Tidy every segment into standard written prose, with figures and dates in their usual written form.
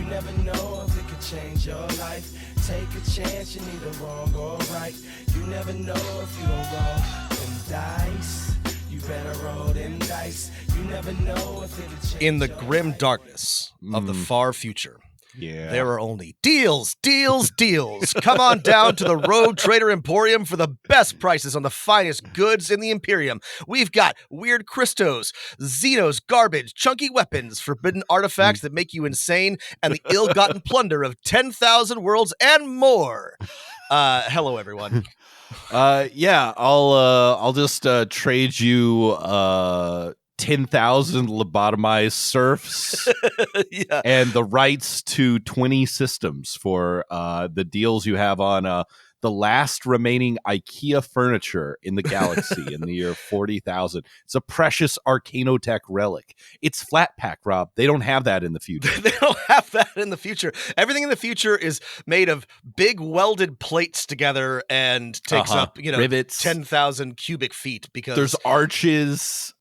never know if it could change your life. Take a chance, you're neither wrong or right. You never know if you don't roll them dice. You better roll them dice. You never know if it could change. In the grim darkness of the far future, there are only deals. Come on down to the Rogue Trader Emporium for the best prices on the finest goods in the Imperium. We've got weird Christos, Xenos garbage, chunky weapons, forbidden artifacts that make you insane, and the ill-gotten plunder of 10,000 worlds and more. Hello, everyone. I'll just trade you 10,000 lobotomized serfs and the rights to 20 systems for the deals you have on the last remaining IKEA furniture in the galaxy in the year 40,000. It's a precious Arcanotech relic. It's flat pack, Rob. They don't have that in the future. They don't have that in the future. Everything in the future is made of big welded plates together and takes up, rivets, 10,000 cubic feet because there's arches.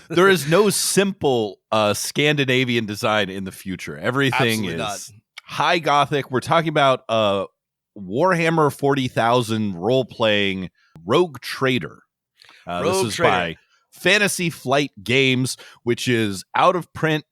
There is no simple Scandinavian design in the future. Everything Absolutely is not. High Gothic. We're talking about Warhammer 40,000 role-playing Rogue Trader. This is by Fantasy Flight Games, which is out of print,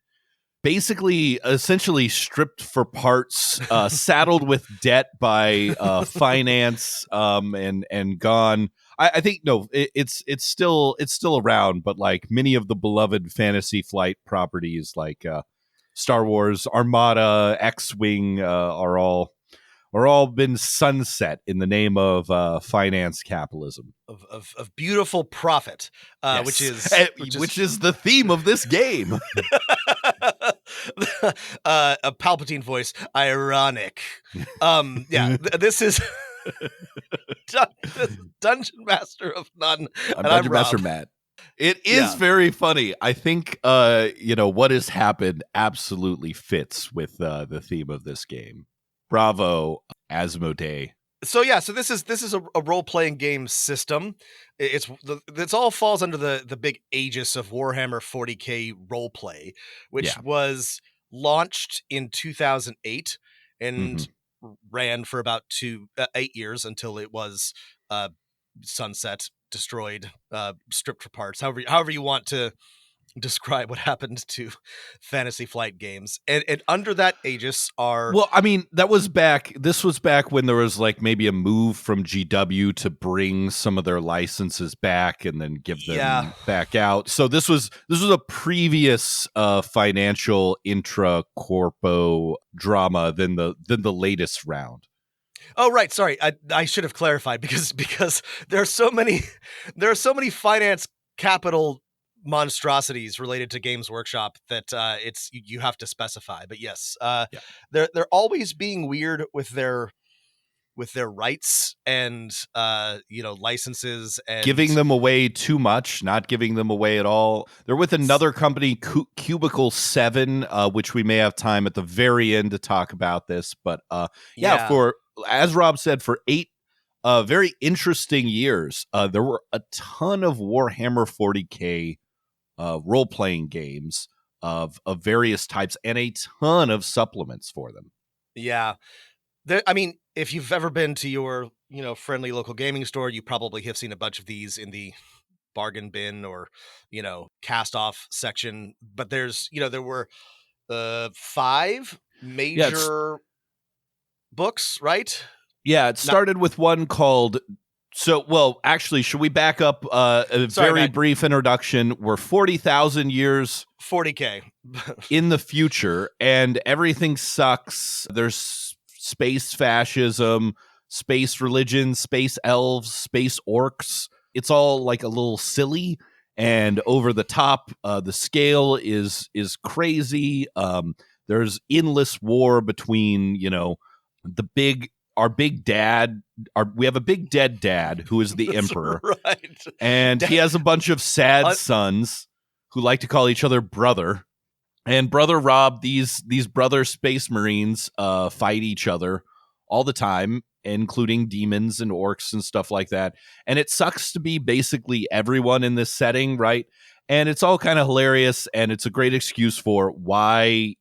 basically essentially stripped for parts, saddled with debt by finance, and gone. I think it's still around, but like many of the beloved Fantasy Flight properties, like Star Wars, Armada, X-Wing, are all been sunset in the name of finance capitalism of beautiful profit, yes. which is the theme of this game. A Palpatine voice, ironic. This is Dungeon Master of None. I'm Dungeon Master Matt. It is very funny. I think what has happened absolutely fits with the theme of this game. Bravo, Asmodee. So this is a role-playing game system. It's all falls under the big aegis of Warhammer 40K roleplay, which was launched in 2008 and ran for about 8 years until it was sunset, destroyed, stripped for parts. However you want to describe what happened to Fantasy Flight Games, and under that aegis are this was back when there was like maybe a move from GW to bring some of their licenses back and then give them back out. So this was a previous financial intra corpo drama than the latest round. Oh, right. Sorry. I should have clarified because there are so many finance capital monstrosities related to Games Workshop that it's you have to specify. But yes, they're always being weird with their rights and licenses and giving them away too much, not giving them away at all. They're with another company, Cubicle 7, which we may have time at the very end to talk about this. But for, as Rob said, for 8 very interesting years, there were a ton of Warhammer 40K role-playing games of various types and a ton of supplements for them. Yeah. If you've ever been to your, friendly local gaming store, you probably have seen a bunch of these in the bargain bin or, cast off section. But there's, there were 5 major books, right? Yeah, it started with one called... actually, should we back up very brief introduction? We're 40,000 years... 40K. in the future, and everything sucks. There's space fascism, space religion, space elves, space orks. It's all like a little silly and over the top. The scale is crazy. There's endless war between, our big dad. We have a big dead dad who is the emperor, right? And he has a bunch of sad sons who like to call each other brother. And Brother Rob, these brother space marines fight each other all the time, including demons and orcs and stuff like that. And it sucks to be basically everyone in this setting, right? And it's all kind of hilarious, and it's a great excuse for why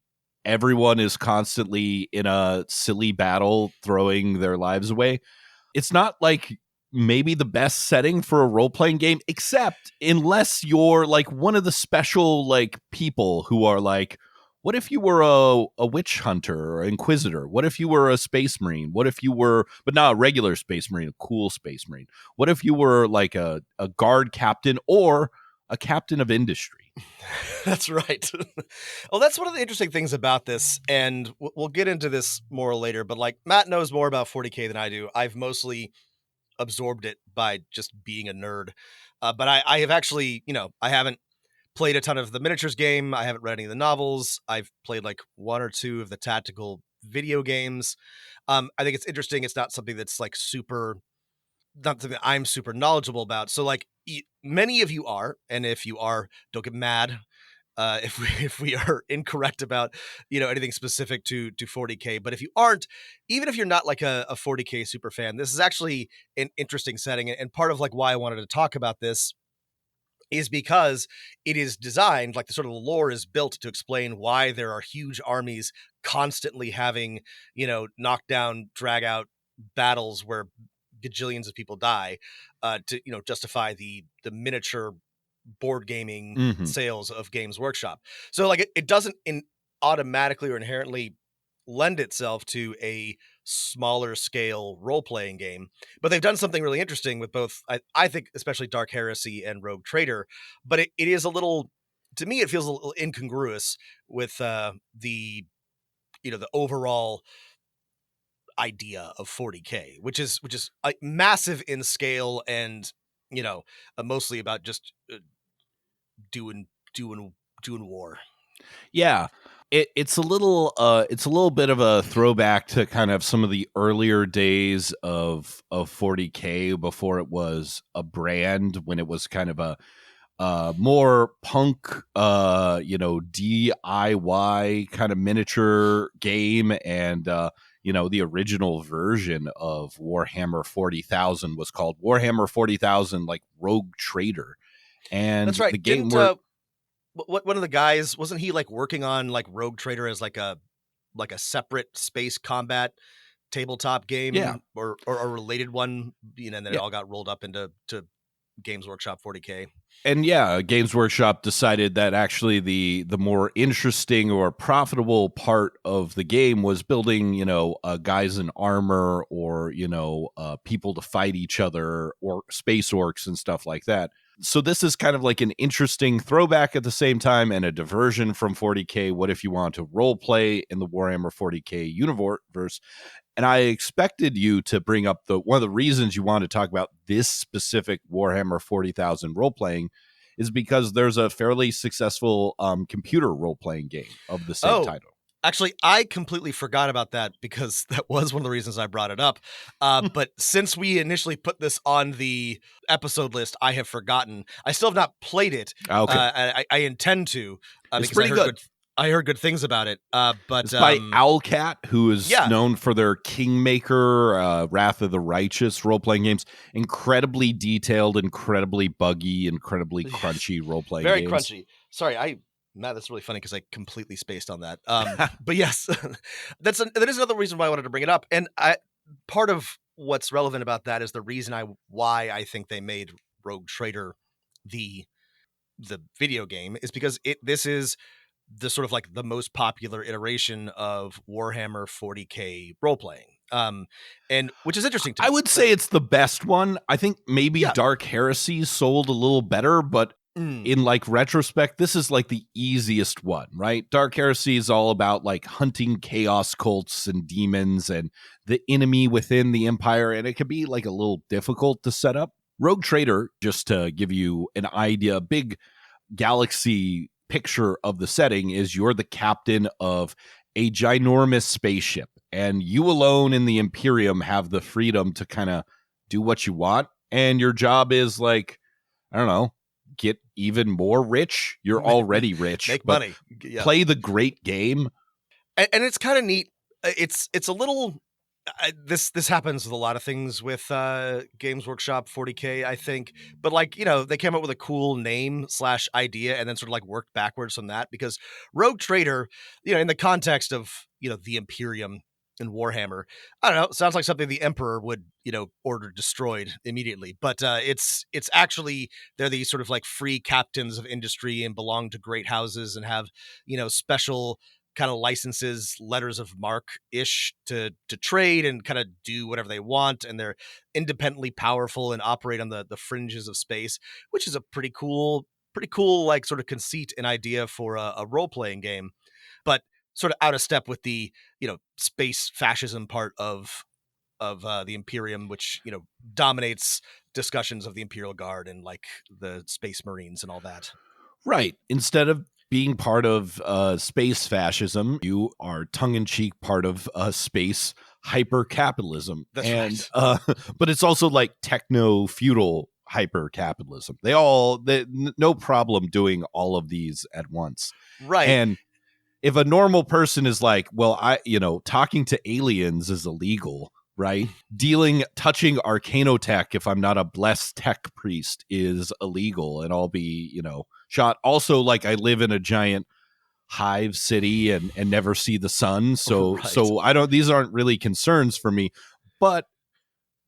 everyone is constantly in a silly battle throwing their lives away. It's not like maybe the best setting for a role-playing game, except unless you're like one of the special like people who are like, what if you were a witch hunter or inquisitor? What if you were a space marine? What if you were, but not a regular space marine, a cool space marine? What if you were like a guard captain or a captain of industry? That's right. Well, that's one of the interesting things about this, and we'll get into this more later, but like Matt knows more about 40K than I do. I've mostly absorbed it by just being a nerd. But I have actually, I haven't played a ton of the miniatures game. I haven't read any of the novels. I've played like one or two of the tactical video games. I think it's interesting. It's not something that's like not something that I'm super knowledgeable about. So like many of you are, and if you are, don't get mad. If we are incorrect about anything specific to 40K, but if you aren't, even if you're not like a 40K super fan, this is actually an interesting setting, and part of like why I wanted to talk about this is because it is designed, like the sort of lore is built to explain why there are huge armies constantly having knockdown, drag out battles where gajillions of people die, to justify the miniature board gaming sales of Games Workshop. So like it doesn't automatically or inherently lend itself to a smaller scale role-playing game, but they've done something really interesting with both, I think especially Dark Heresy and Rogue Trader, but it is a little, to me it feels a little incongruous with the the overall idea of 40K, which is massive in scale and mostly about just doing war. Yeah. It's a little bit of a throwback to kind of some of the earlier days of 40K before it was a brand, when it was kind of a more punk DIY kind of miniature game. And the original version of Warhammer 40,000 was called Warhammer 40,000 like Rogue Trader. And that's right. The game what one of the guys, wasn't he like working on like Rogue Trader as like a separate space combat tabletop game? Yeah. or a related one, and then it all got rolled up into Games Workshop 40K. And Games Workshop decided that actually the more interesting or profitable part of the game was building, guys in armor or, people to fight each other, or space orcs and stuff like that. So this is kind of like an interesting throwback at the same time and a diversion from 40K. What if you want to role play in the Warhammer 40K universe? And I expected you to bring up one of the reasons you want to talk about this specific Warhammer 40,000 role-playing is because there's a fairly successful computer role-playing game of the same title. Actually, I completely forgot about that because that was one of the reasons I brought it up. But since we initially put this on the episode list, I have forgotten. I still have not played it. Okay. I intend to. It's pretty good. I heard good things about it. But it's by Owlcat, who is known for their Kingmaker, Wrath of the Righteous role-playing games. Incredibly detailed, incredibly buggy, incredibly crunchy role-playing games. Very crunchy. Sorry, Matt, that's really funny because I completely spaced on that. But yes, that is another reason why I wanted to bring it up. And part of what's relevant about that is the reason why I think they made Rogue Trader the video game is because this is the sort of like the most popular iteration of Warhammer 40K role playing. And which is interesting to me. I would say it's the best one. I think maybe Dark Heresy sold a little better, but in like retrospect, this is like the easiest one, right? Dark Heresy is all about like hunting chaos cults and demons and the enemy within the empire, and it can be like a little difficult to set up. Rogue Trader, just to give you an idea, a big galaxy picture of the setting, is you're the captain of a ginormous spaceship, and you alone in the Imperium have the freedom to kind of do what you want, and your job is like, I don't know, get even more rich. You're already rich. Make money. Play the great game. And it's kind of neat. It's a little this happens with a lot of things with Games Workshop 40K, I think. But like, they came up with a cool name / idea and then sort of like worked backwards from that, because Rogue Trader, in the context of, the Imperium and Warhammer, I don't know, sounds like something the Emperor would, order destroyed immediately. But it's actually, they're these sort of like free captains of industry and belong to great houses and have, special kind of licenses, letters of mark-ish to trade and kind of do whatever they want, and they're independently powerful and operate on the fringes of space, which is a pretty cool like sort of conceit and idea for a role-playing game, but sort of out of step with the space fascism part of the Imperium, which dominates discussions of the Imperial Guard and like the Space Marines and all that. Right. Instead of being part of space fascism, you are tongue-in-cheek part of space hyper-capitalism. That's right. But it's also like techno-feudal hyper-capitalism. No problem doing all of these at once. Right. And if a normal person is like, well, talking to aliens is illegal, right? Touching arcanotech, if I'm not a blessed tech priest, is illegal, and I'll be, shot. Also, like, I live in a giant hive city and never see the sun, so Right. so these aren't really concerns for me. But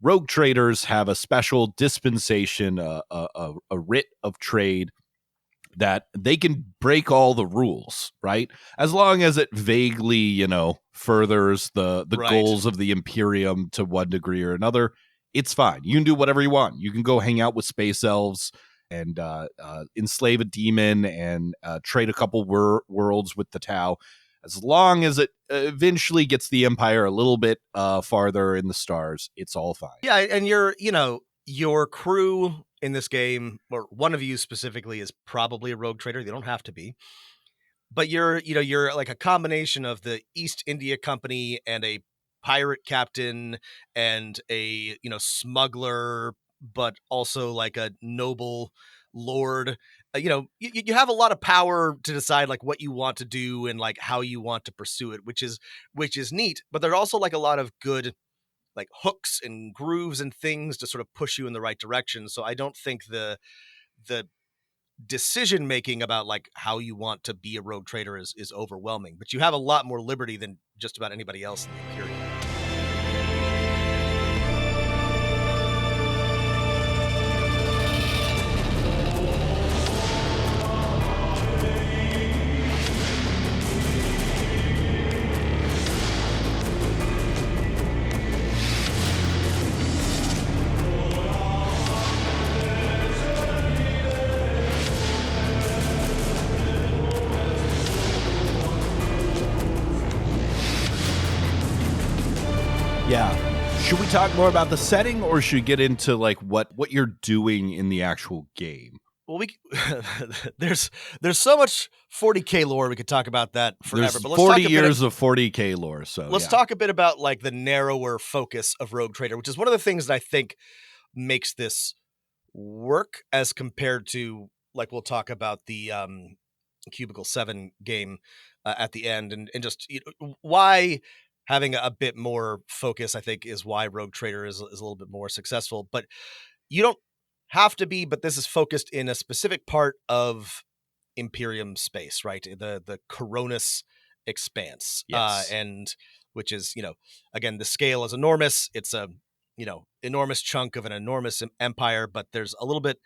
rogue traders have a special dispensation, a writ of trade that they can break all the rules, right? As long as it vaguely, furthers the Right. goals of the Imperium to one degree or another, it's fine. You can do whatever you want. You can go hang out with space elves and enslave a demon and trade a couple worlds with the Tau. As long as it eventually gets the Empire a little bit farther in the stars, it's all fine. Yeah, and your crew in this game, or one of you specifically, is probably a rogue trader. They don't have to be, but you're like a combination of the East India Company and a pirate captain and a smuggler, but also like a noble lord. You have a lot of power to decide like what you want to do and like how you want to pursue it, which is neat. But there's also like a lot of good like hooks and grooves and things to sort of push you in the right direction. So I don't think the decision making about like how you want to be a rogue trader is overwhelming, but you have a lot more liberty than just about anybody else in the Imperium. Yeah. Should we talk more about the setting, or should we get into like what you're doing in the actual game? Well, there's so much 40K lore, we could talk about that forever. There's but let's 40 talk years of 40K lore, so let's talk a bit about like the narrower focus of Rogue Trader, which is one of the things that I think makes this work as compared to, like, we'll talk about the Cubicle 7 game at the end, and just why having a bit more focus, I think, is why Rogue Trader is a little bit more successful. But you don't have to be, but this is focused in a specific part of Imperium space, right? The Coronis expanse. Yes. And which is, again, the scale is enormous. It's a, enormous chunk of an enormous empire, but there's a little bit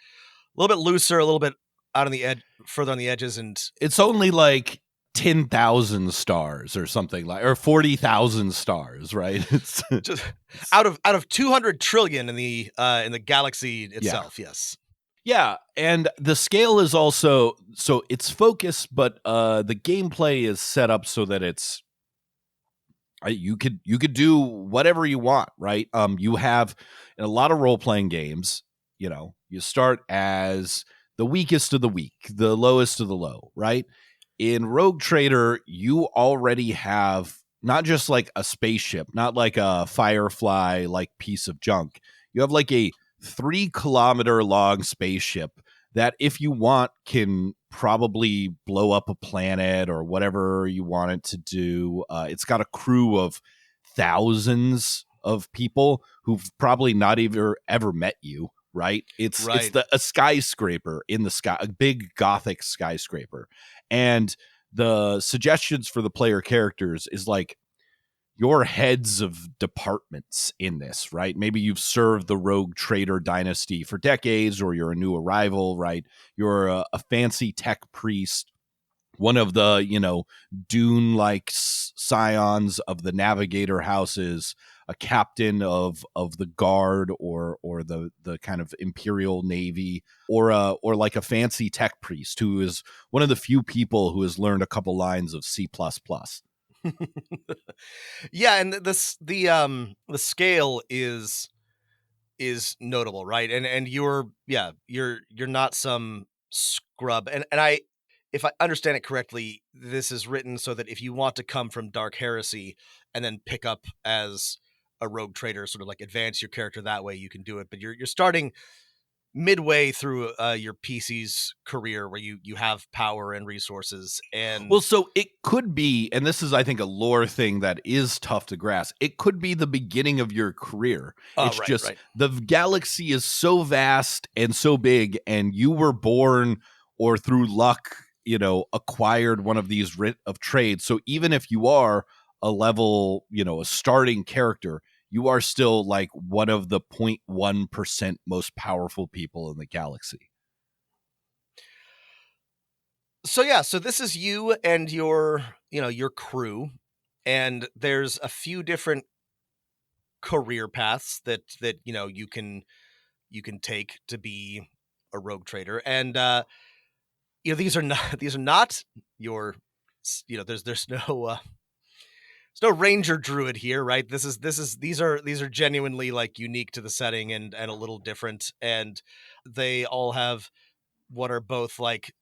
looser, a little bit out on the edge, further on the edges. And it's only like 10,000 stars or something, like, or 40,000 stars, right? It's just out of 200 trillion in the galaxy itself. Yes. Yeah, and the scale is also, so it's focused, but the gameplay is set up so that it's you could do whatever you want, right? You have, in a lot of role-playing games, you start as the weakest of the weak, the lowest of the low, right? In Rogue Trader, you already have not just like a spaceship, not like a Firefly like piece of junk. You have like a 3-kilometer long spaceship that, if you want, can probably blow up a planet or whatever you want it to do. It's got a crew of thousands of people who've probably not even ever met you, right? It's a skyscraper in the sky, a big gothic skyscraper. And the suggestions for the player characters is like, your heads of departments in this, right? Maybe you've served the rogue trader dynasty for decades, or you're a new arrival, right? You're a fancy tech priest, one of the, Dune-like scions of the navigator houses, a captain of the guard or the kind of imperial navy, or like a fancy tech priest who is one of the few people who has learned a couple lines of C++. Yeah, and the scale is notable, right? And you're not some scrub. And I, if I understand it correctly, this is written so that if you want to come from Dark Heresy and then pick up as a rogue trader, sort of like advance your character that way, you can do it. But you're starting midway through your PC's career where you have power and resources. And well, so it could be, and this is, I think, a lore thing that is tough to grasp. It could be the beginning of your career. It's just the galaxy is so vast and so big, and you were born or through luck, acquired one of these writ of trade. So even if you are a level, a starting character, you are still like one of the 0.1% most powerful people in the galaxy. So this is you and your crew, and there's a few different career paths that you can take to be a rogue trader. And these are not your, there's no ranger druid here, right? These are genuinely like unique to the setting and a little different, and they all have what are both like,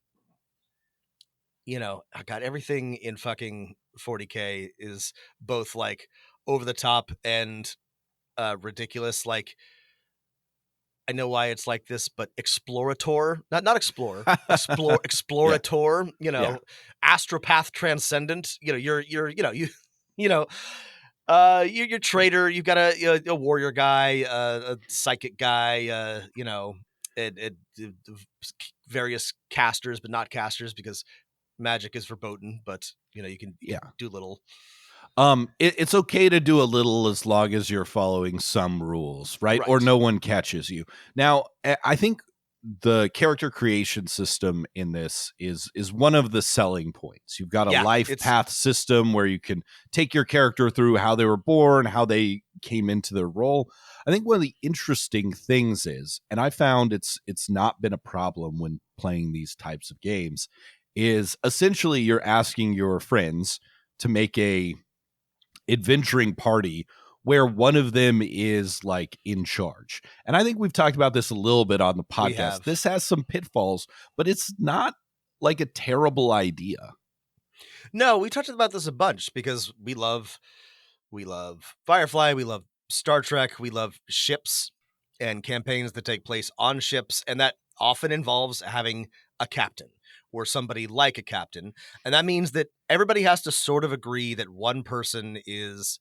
I got everything in fucking 40K is both like over the top and ridiculous. Like, I know why it's like this, but explorator, not explorer, explorator, astropath transcendent, you're trader, you've got a warrior guy, a psychic guy, various casters, but not casters because magic is verboten, but you can do little. It's okay to do a little as long as you're following some rules, right? Or no one catches you. Now, I think the character creation system in this is one of the selling points. You've got a life path system where you can take your character through how they were born, how they came into their role. I think one of the interesting things is, and I found it's not been a problem when playing these types of games, is essentially you're asking your friends to make a adventuring party where one of them is like in charge. And I think we've talked about this a little bit on the podcast. This has some pitfalls, but it's not like a terrible idea. No, we talked about this a bunch because we love Firefly, we love Star Trek, we love ships and campaigns that take place on ships, and that often involves having a captain or somebody like a captain. And that means that everybody has to sort of agree that one person is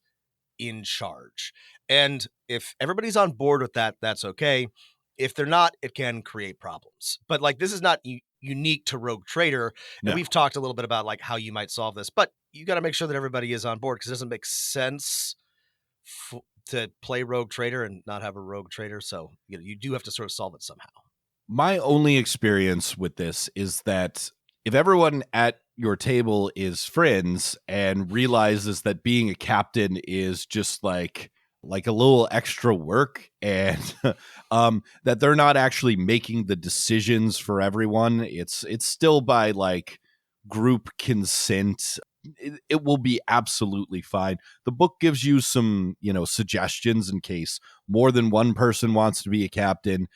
in charge. And if everybody's on board with that, that's okay. If they're not, it can create problems. But like, this is not unique to Rogue Trader. And we've talked a little bit about like how you might solve this, but you got to make sure that everybody is on board because it doesn't make sense to play Rogue Trader and not have a Rogue Trader. So you do have to sort of solve it somehow. My only experience with this is that if everyone at your table is friends and realizes that being a captain is just like a little extra work and that they're not actually making the decisions for everyone, it's still by like group consent. It will be absolutely fine. The book gives you some, suggestions in case more than one person wants to be a captain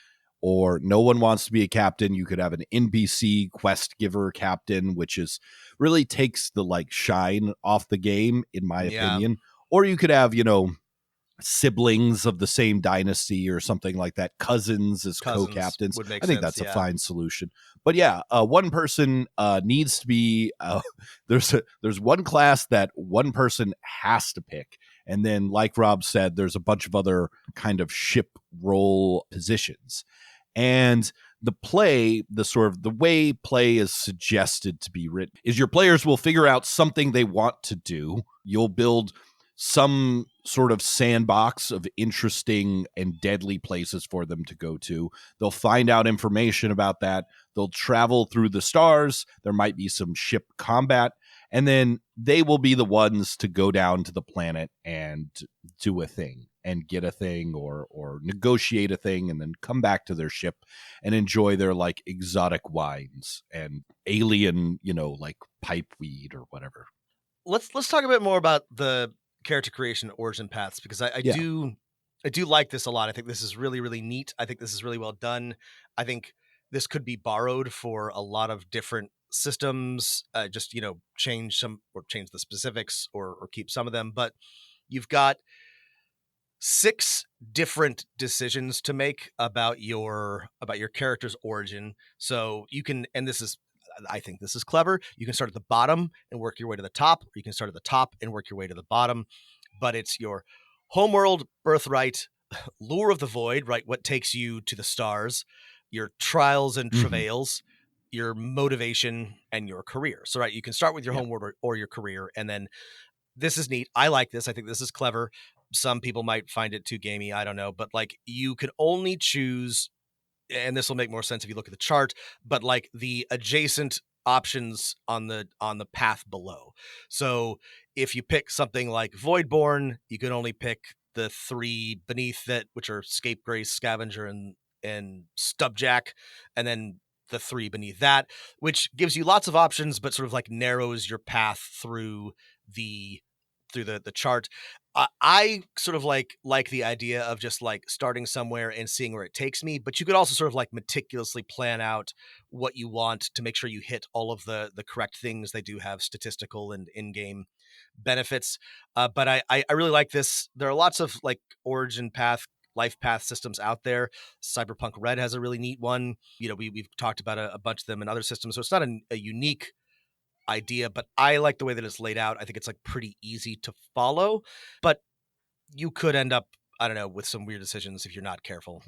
or no one wants to be a captain. You could have an NPC quest giver captain, which is really takes the like shine off the game, in my opinion. Or you could have, siblings of the same dynasty or something like that, cousins as co-captains. I think that's a fine solution. But one person needs to be there's one class that one person has to pick, And then, like Rob said, there's a bunch of other kind of ship role positions. And the way play is suggested to be written is your players will figure out something they want to do. You'll build some sort of sandbox of interesting and deadly places for them to go to. They'll find out information about that. They'll travel through the stars. There might be some ship combat. And then they will be the ones to go down to the planet and do a thing and get a thing or negotiate a thing and then come back to their ship and enjoy their like exotic wines and alien, like pipeweed or whatever. Let's talk a bit more about the character creation origin paths, because I do like this a lot. I think this is really, really neat. I think this is really well done. I think this could be borrowed for a lot of different systems, just, change the specifics or keep some of them. But you've got 6 different decisions to make about your character's origin. So you can, and I think this is clever. You can start at the bottom and work your way to the top, or you can start at the top and work your way to the bottom. But it's your homeworld, birthright, lure of the void, right? What takes you to the stars, your trials and travails, your motivation, and your career. So, right, you can start with your homeworld or your career, and then this is neat. I like this. I think this is clever. Some people might find it too gamey. I don't know. But like, you can only choose, and this will make more sense if you look at the chart, but like the adjacent options on the path below. So if you pick something like Voidborn, you can only pick the 3 beneath that, which are Scapegrace, Scavenger, and Stubjack, and then the 3 beneath that, which gives you lots of options, but sort of like narrows your path through the chart. I sort of like the idea of just like starting somewhere and seeing where it takes me, but you could also sort of like meticulously plan out what you want to make sure you hit all of the correct things. They do have statistical and in-game benefits, but I really like this. There are lots of like origin path, life path systems out there. Cyberpunk Red has a really neat one. We've talked about a bunch of them in other systems, so it's not a unique idea, but I like the way that it's laid out. I think it's like pretty easy to follow, but you could end up, I don't know, with some weird decisions if you're not careful.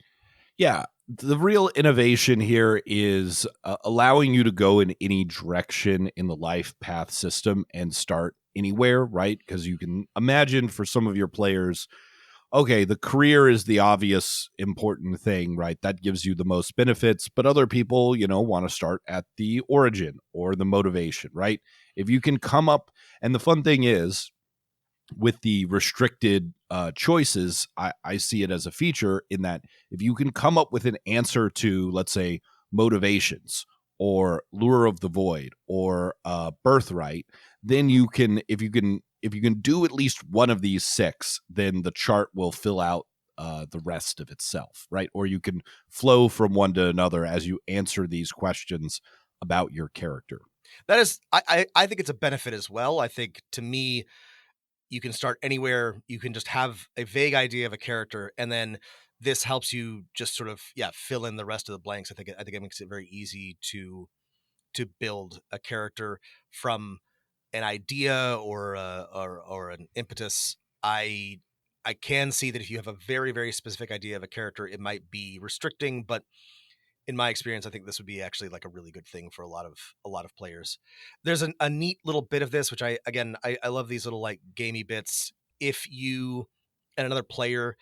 Yeah, the real innovation here is allowing you to go in any direction in the life path system and start anywhere, right? Because you can imagine for some of your players, okay, the career is the obvious important thing, right? That gives you the most benefits, but other people, want to start at the origin or the motivation, right? If you can come up, and the fun thing is, with the restricted choices, I see it as a feature in that if you can come up with an answer to, let's say, motivations or lure of the void or birthright, then you can, if you can do at least one of these 6, then the chart will fill out the rest of itself, right? Or you can flow from one to another as you answer these questions about your character. That is, I think it's a benefit as well. I think, to me, you can start anywhere. You can just have a vague idea of a character, and then this helps you just sort of fill in the rest of the blanks. I think it makes it very easy to build a character from an idea or an impetus. I can see that if you have a very, very specific idea of a character, it might be restricting, but in my experience, I think this would be actually like a really good thing for a lot of players. There's a neat little bit of this, which I love these little like gamey bits. If you and another player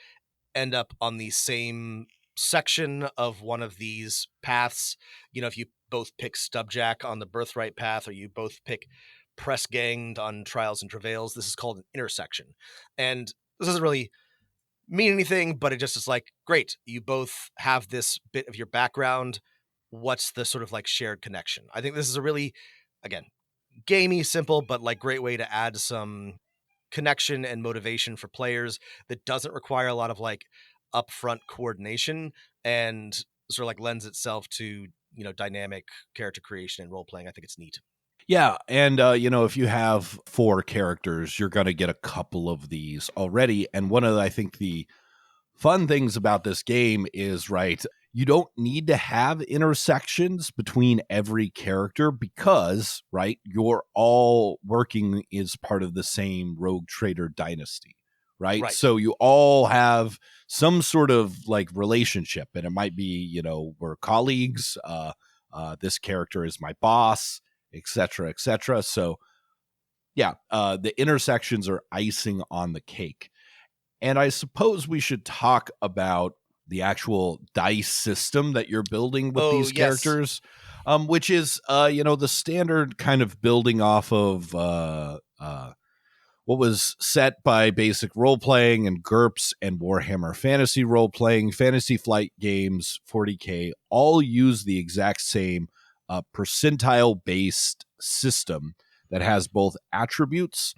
end up on the same section of one of these paths, if you both pick Stubjack on the birthright path, or you both pick press ganged on trials and travails, this is called an intersection. And this doesn't really mean anything, but it just is like, great, you both have this bit of your background. What's the sort of like shared connection? I think this is a really, again, gamey, simple, but like great way to add some connection and motivation for players that doesn't require a lot of like upfront coordination, and sort of like lends itself to, dynamic character creation and role playing. I think it's neat. Yeah, and if you have 4 characters, you're going to get a couple of these already. And one of I think the fun things about this game is, right, you don't need to have intersections between every character because, right, you're all working as part of the same rogue trader dynasty, right? So you all have some sort of like relationship, and it might be, we're colleagues. This character is my boss, etc., etc. So yeah, the intersections are icing on the cake. And I suppose we should talk about the actual dice system that you're building with these characters, which is, the standard kind of building off of what was set by basic role-playing and GURPS and Warhammer Fantasy role-playing. Fantasy Flight Games, 40K, all use the exact same percentile-based system that has both attributes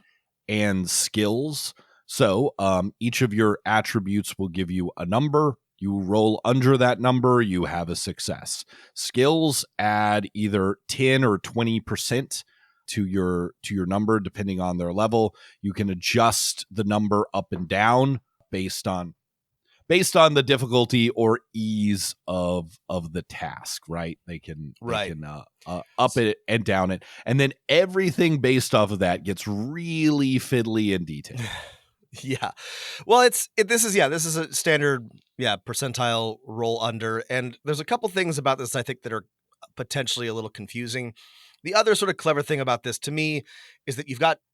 and skills. So each of your attributes will give you a number. You roll under that number, you have a success. Skills add either 10 or 20% to your number depending on their level. You can adjust the number up and down based on the difficulty or ease of the task, right? They can up it and down it, and then everything based off of that gets really fiddly and detailed. Yeah. Well, this is a standard percentile roll under, and there's a couple things about this I think that are potentially a little confusing. The other sort of clever thing about this to me is that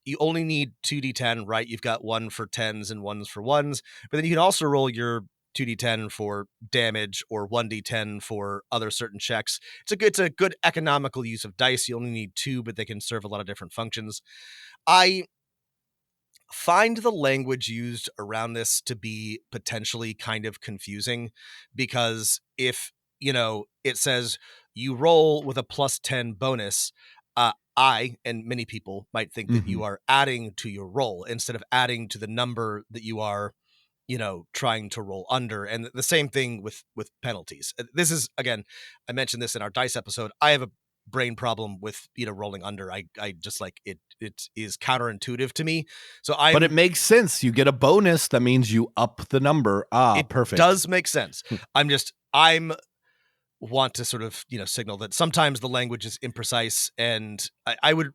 you only need 2d10, right? You've got one for 10s and ones for ones, but then you can also roll your 2d10 for damage or 1d10 for other certain checks. It's a good economical use of dice. You only need 2, but they can serve a lot of different functions. I find the language used around this to be potentially kind of confusing, because if, it says you roll with a plus 10 bonus, I and many people might think that you are adding to your roll instead of adding to the number that you are, trying to roll under. And the same thing with penalties. This is, again, I mentioned this in our dice episode. I have a brain problem with rolling under. I just like it is counterintuitive to me. But it makes sense. You get a bonus, that means you up the number. Perfect. It does make sense. I'm want to sort of signal that sometimes the language is imprecise, and I would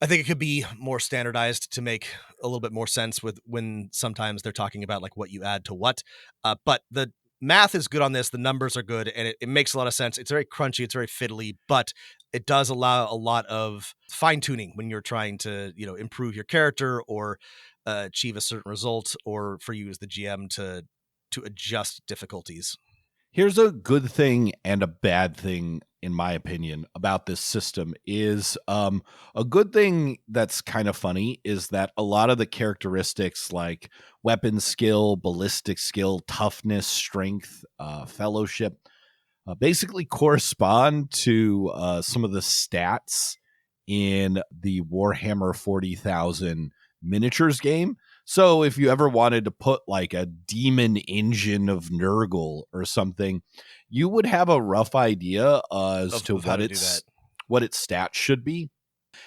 I think it could be more standardized to make a little bit more sense with when sometimes they're talking about like what you add to what, but the math is good on this. The numbers are good, and it makes a lot of sense. It's very crunchy. It's very fiddly, but it does allow a lot of fine tuning when you're trying to, improve your character or achieve a certain result, or for you as the GM to adjust difficulties. Here's a good thing and a bad thing, in my opinion, about this system is a good thing that's kind of funny is that a lot of the characteristics like weapon skill, ballistic skill, toughness, strength, fellowship, basically correspond to some of the stats in the Warhammer 40,000 miniatures game. So if you ever wanted to put like a demon engine of Nurgle or something, you would have a rough idea as to what its stats should be.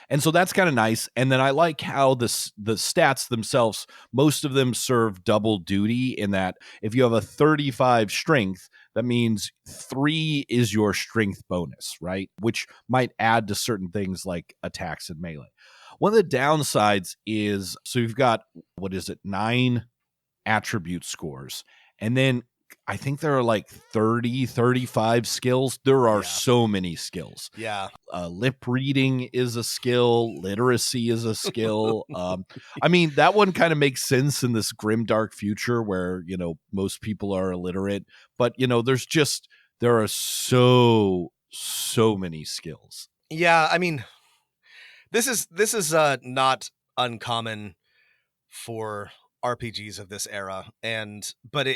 And so that's kind of nice. And then I like how the stats themselves, most of them serve double duty in that if you have a 35 strength, that means 3 is your strength bonus, right? Which might add to certain things like attacks and melee. One of the downsides is, so you've got, 9 attribute scores. And then I think there are like 30, 35 skills. There are so many skills. Yeah. Lip reading is a skill. Literacy is a skill. I mean, that one kind of makes sense in this grim, dark future where, most people are illiterate. But, there are so many skills. Yeah, I mean, this is not uncommon for RPGs of this era, but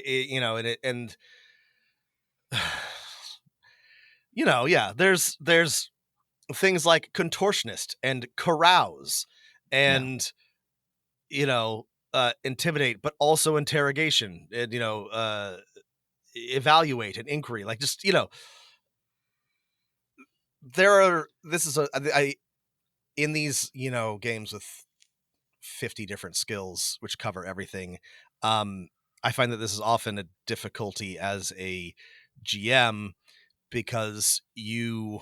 there's things like contortionist and carouse and intimidate, but also interrogation and evaluate and inquiry, like just in these games with 50 different skills which cover everything, I find that this is often a difficulty as a GM because you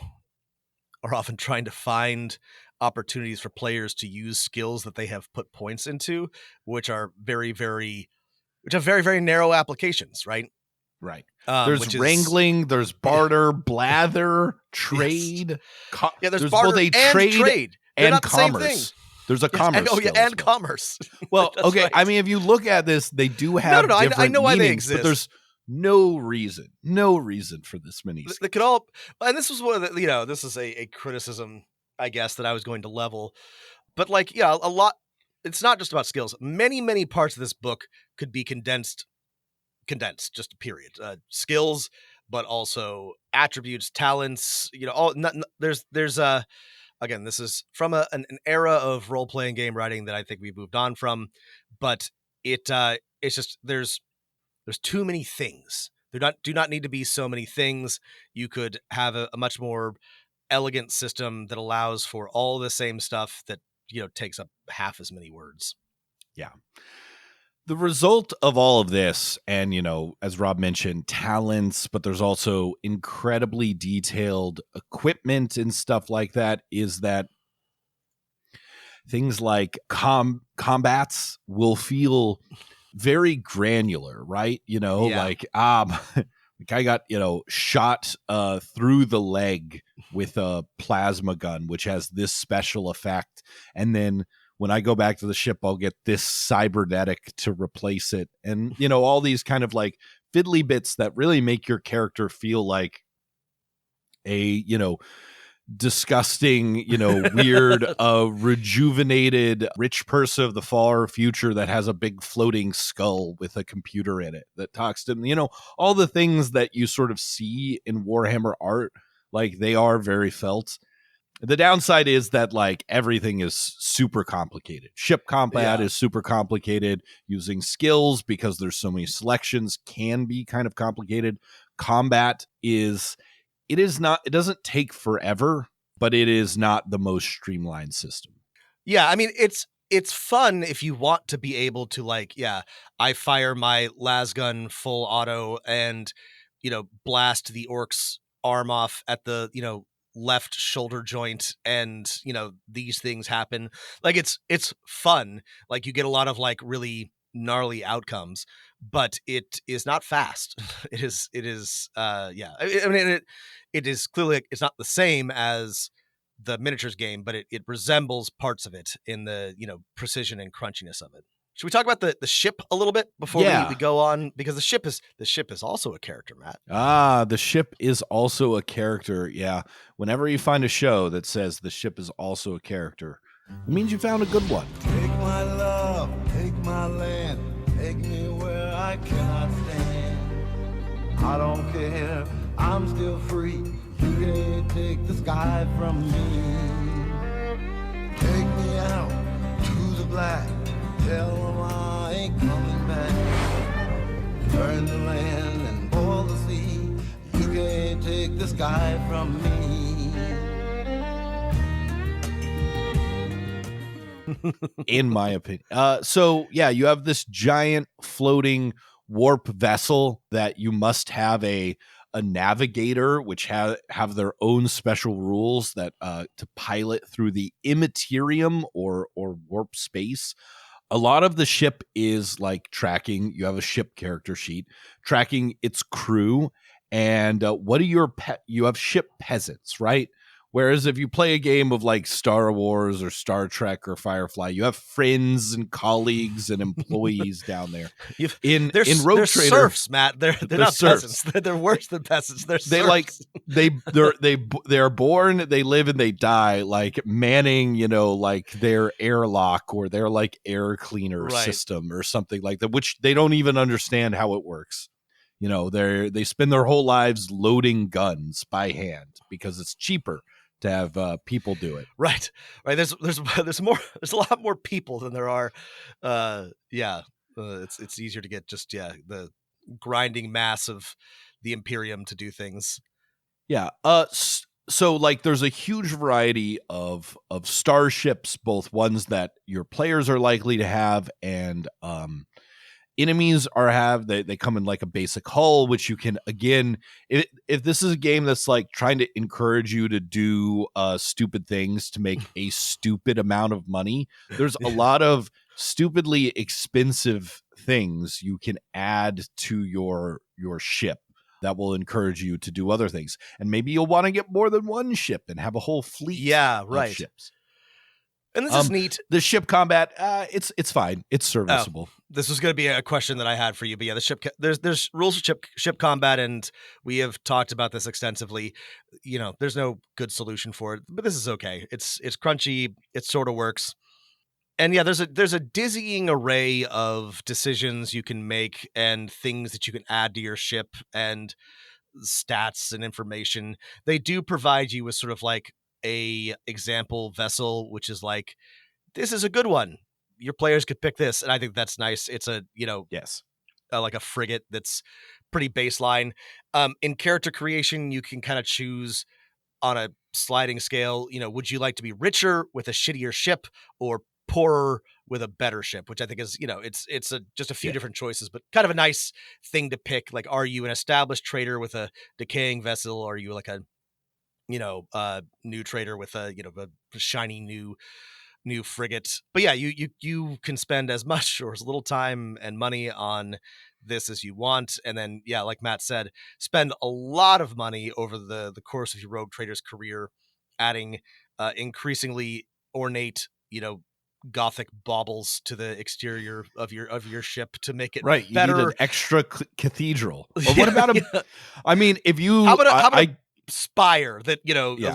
are often trying to find opportunities for players to use skills that they have put points into, which are very, very narrow applications, right? Right. There's wrangling, there's barter, blather, trade. Yes. There's both barter a and trade. They're and not commerce. the same thing. There's a commerce. And commerce. Well, okay. Right. I mean, if you look at this, they do have different I know why meanings, they exist. but there's no reason for this many. They could all, and this was one of the, this is a criticism, I guess, that I was going to level. But like, yeah, a lot, it's not just about skills. Many parts of this book could be condensed, just a period. Skills, but also attributes, talents, all, there's again, this is from an era of role-playing game writing that I think we've moved on from, but it's just, there's too many things. There do not need to be so many things. You could have a much more elegant system that allows for all the same stuff that, takes up half as many words. Yeah. The result of all of this, and, as Rob mentioned, talents, but there's also incredibly detailed equipment and stuff like that, is that things like combats will feel very granular, right? Like I got, shot through the leg with a plasma gun, which has this special effect. And then when I go back to the ship, I'll get this cybernetic to replace it. And, all these kind of like fiddly bits that really make your character feel like a, disgusting, weird, rejuvenated rich person of the far future that has a big floating skull with a computer in it that talks to them. All the things that you sort of see in Warhammer art, like they are very felt. The downside is that like everything is super complicated. Ship combat is super complicated. Using skills, because there's so many selections, can be kind of complicated. Combat it doesn't take forever, but it is not the most streamlined system. Yeah, I mean, it's fun if you want to be able to like, I fire my lasgun full auto and, blast the orc's arm off at the, left shoulder joint, and, these things happen. Like it's fun. Like you get a lot of like really gnarly outcomes, but it is not fast. It is I mean, it is clearly, it's not the same as the miniatures game, but it resembles parts of it in the, precision and crunchiness of it. Should we talk about the ship a little bit before we go on? Because the ship is also a character, Matt. The ship is also a character. Yeah. Whenever you find a show that says the ship is also a character, it means you found a good one. Take my love, take my land, take me where I cannot stand. I don't care, I'm still free. You can't take the sky from me. Take me out to the black. Tell them I ain't coming back. Burn the land and boil the sea. You can't take the sky from me. In my opinion. You have this giant floating warp vessel that you must have a navigator, which have their own special rules that to pilot through the immaterium or warp space. A lot of the ship is like tracking. You have a ship character sheet tracking its crew, and what are you have ship peasants, right? Whereas if you play a game of like Star Wars or Star Trek or Firefly, you have friends and colleagues and employees down there. In Rogue Trader, serfs, Matt. They're not serfs. Peasants. They're worse than peasants. They're serfs. They're born, they live, and they die like manning, like their airlock or their like air cleaner system or something like that, which they don't even understand how it works. They spend their whole lives loading guns by hand because it's cheaper to have people do it. Right. There's a lot more people than there are. It's easier to get just the grinding mass of the Imperium to do things. Yeah. So like there's a huge variety of starships, both ones that your players are likely to have and enemies they come in like a basic hull, which you can, again, if this is a game that's like trying to encourage you to do stupid things to make a stupid amount of money, there's a lot of stupidly expensive things you can add to your ship that will encourage you to do other things. And maybe you'll want to get more than one ship and have a whole fleet of ships. And this is neat. The ship combat, it's fine. It's serviceable. This was going to be a question that I had for you, but yeah, there's rules for ship combat, and we have talked about this extensively. There's no good solution for it, but this is okay. It's crunchy. It sort of works. And yeah, there's a dizzying array of decisions you can make and things that you can add to your ship and stats and information. They do provide you with sort of like a example vessel, which is like, this is a good one. Your players could pick this, and I think that's nice. It's a yes, like a frigate that's pretty baseline. In character creation, you can kind of choose on a sliding scale. Would you like to be richer with a shittier ship or poorer with a better ship? Which I think is it's just a few different choices, but kind of a nice thing to pick. Like, are you an established trader with a decaying vessel, or are you like a new trader with a shiny new frigate? But yeah, you can spend as much or as little time and money on this as you want, and then yeah, like Matt said, spend a lot of money over the course of your rogue trader's career, adding increasingly ornate gothic baubles to the exterior of your ship to make it right. better. You need an extra cathedral. Or what about I mean, if you how about a spire that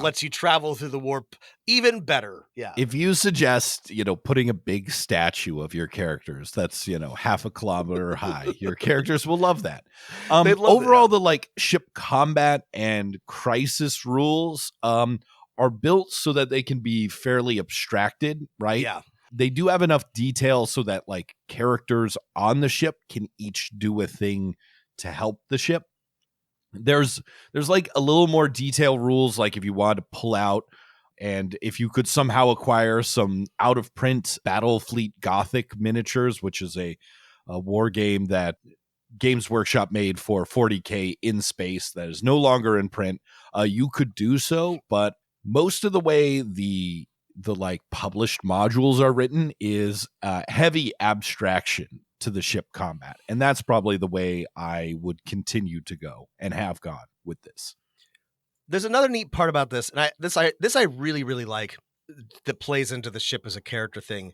lets you travel through the warp even better? Yeah, if you suggest putting a big statue of your characters that's half a kilometer high, your characters will love that. Overall, the like ship combat and crisis rules are built so that they can be fairly abstracted, right? Yeah, they do have enough detail so that like characters on the ship can each do a thing to help the ship. There's like a little more detail rules, like if you wanted to pull out and if you could somehow acquire some out of print Battle Fleet Gothic miniatures, which is a war game that Games Workshop made for 40K in space that is no longer in print, you could do so. But most of the way the like published modules are written is heavy abstraction to the ship combat, and that's probably the way I would continue to go and have gone with this. There's another neat part about this, and I really like, that plays into the ship as a character thing,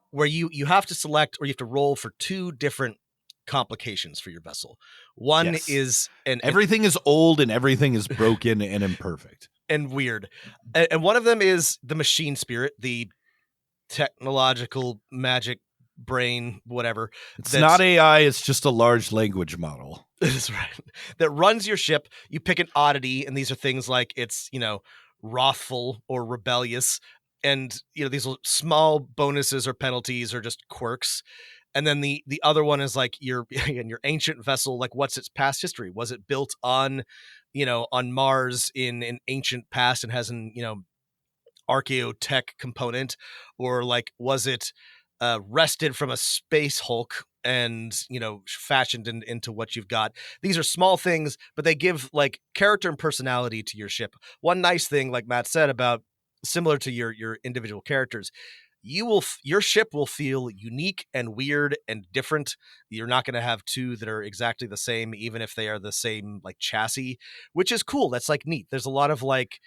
where you have to select or you have to roll for two different complications for your vessel. One is everything is old and everything is broken and imperfect and weird, and one of them is the machine spirit, the technological magic brain, whatever. It's not AI, it's just a large language model. That's right. That runs your ship. You pick an oddity, and these are things like it's, wrathful or rebellious. And, these small bonuses or penalties or just quirks. And then the other one is like your ancient vessel, like what's its past history? Was it built on, on Mars in an ancient past and has an, archaeotech component? Or like, was it wrested from a space Hulk and fashioned into what you've got? These are small things, but they give like character and personality to your ship. One nice thing, like Matt said, about similar to your individual characters, your ship will feel unique and weird and different. You're not going to have two that are exactly the same, even if they are the same like chassis, which is cool. That's like neat. There's a lot of like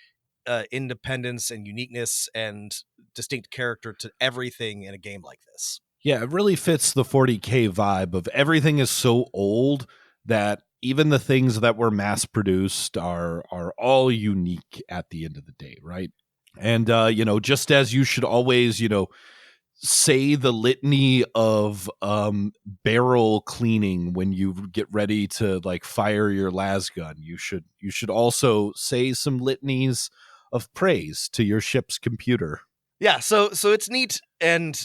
independence and uniqueness and distinct character to everything in a game like this. Yeah, it really fits the 40K vibe of everything is so old that even the things that were mass produced are all unique at the end of the day, right? And just as you should always say the litany of barrel cleaning when you get ready to like fire your las gun, you should also say some litanies of praise to your ship's computer. Yeah, so it's neat and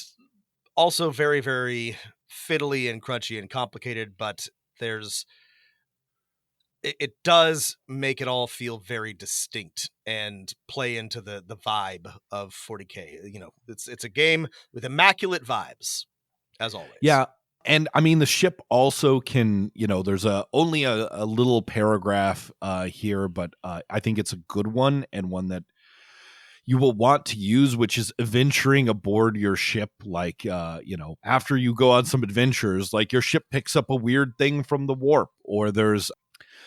also very, very fiddly and crunchy and complicated, but it does make it all feel very distinct and play into the vibe of 40K. It's a game with immaculate vibes, as always. Yeah. And I mean, the ship also can, there's only a little paragraph here, but I think it's a good one and one that you will want to use, which is adventuring aboard your ship. Like, after you go on some adventures, like your ship picks up a weird thing from the warp, or there's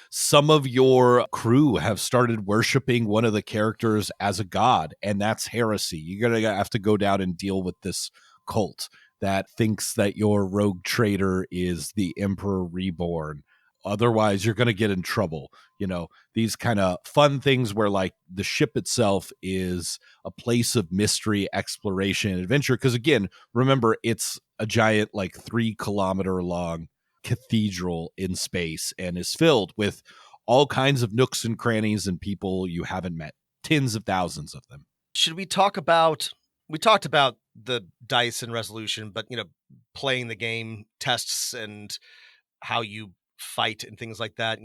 some of your crew have started worshiping one of the characters as a god, and that's heresy. You're going to have to go down and deal with this cult that thinks that your rogue trader is the Emperor Reborn. Otherwise, you're going to get in trouble. These kind of fun things where like the ship itself is a place of mystery, exploration, and adventure. Because again, remember, it's a giant, like 3-kilometer long cathedral in space and is filled with all kinds of nooks and crannies and people you haven't met. Tens of thousands of them. Should we talk about, we talked about the dice and resolution, but, playing the game, tests, and how you fight and things like that,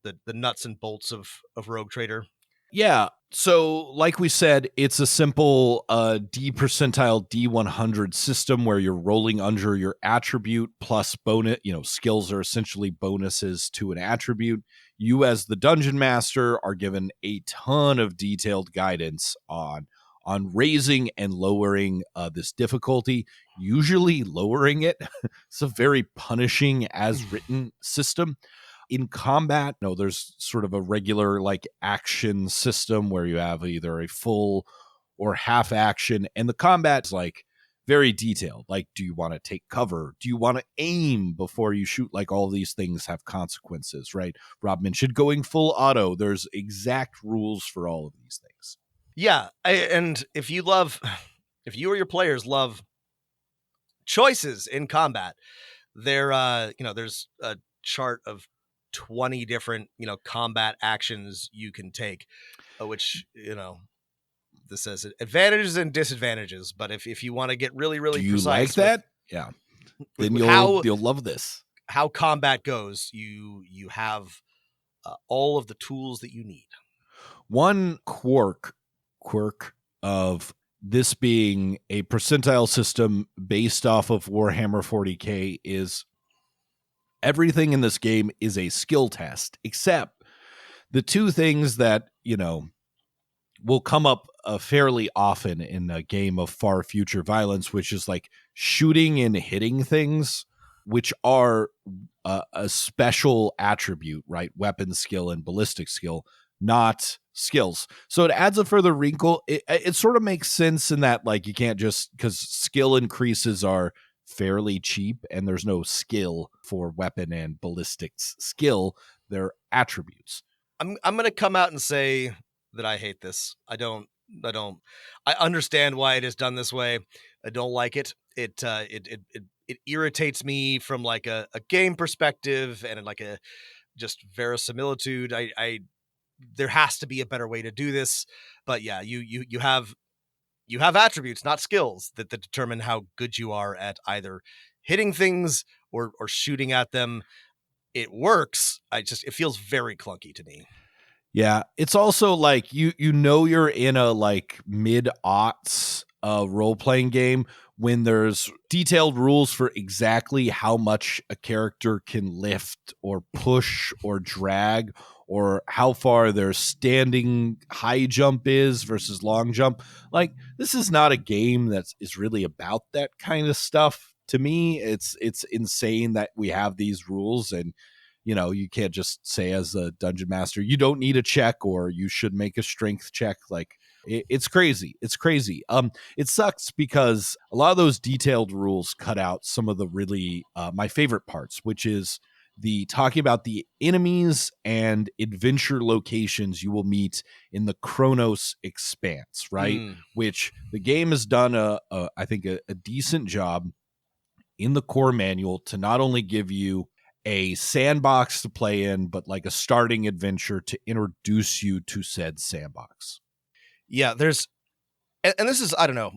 the nuts and bolts of Rogue Trader. Yeah. So like we said, it's a simple D percentile D100 system where you're rolling under your attribute plus bonus, skills are essentially bonuses to an attribute. You as the dungeon master are given a ton of detailed guidance on raising and lowering this difficulty, usually lowering it. It's a very punishing as written system. In combat, there's sort of a regular like action system where you have either a full or half action, and the combat's like very detailed. Like, do you want to take cover? Do you want to aim before you shoot? Like, all these things have consequences, right? Rob mentioned going full auto. There's exact rules for all of these things. Yeah, and if you or your players love choices in combat, there's a chart of 20 different, combat actions you can take, which, this says advantages and disadvantages. But if you want to get really, really precise, like that? Yeah. Then you'll love this. How combat goes, you have all of the tools that you need. One quirk of this being a percentile system based off of Warhammer 40K is everything in this game is a skill test, except the two things that, will come up fairly often in a game of far future violence, which is like shooting and hitting things, which are a special attribute, right? Weapon skill and ballistic skill, not skills. So it adds a further wrinkle. It sort of makes sense in that, like, you can't just, because skill increases are fairly cheap and there's no skill for weapon and ballistics skill. They're attributes. I'm going to come out and say that I hate this. I understand why it is done this way. I don't like it. It irritates me from like a game perspective and like a just verisimilitude. There has to be a better way to do this. But yeah, you have attributes, not skills, that determine how good you are at either hitting things or shooting at them. It works. It feels very clunky to me. Yeah, it's also like you're in a like mid-aughts role-playing game when there's detailed rules for exactly how much a character can lift or push or drag, or how far their standing high jump is versus long jump. Like, this is not a game that is really about that kind of stuff. To me, it's insane that we have these rules, and you can't just say as a dungeon master, you don't need a check or you should make a strength check. Like, it's crazy. It's crazy. It sucks because a lot of those detailed rules cut out some of the really my favorite parts, which is the talking about the enemies and adventure locations you will meet in the Chronos Expanse, right? Which the game has done I think a decent job in the core manual to not only give you a sandbox to play in, but like a starting adventure to introduce you to said sandbox. Yeah, and this is, I don't know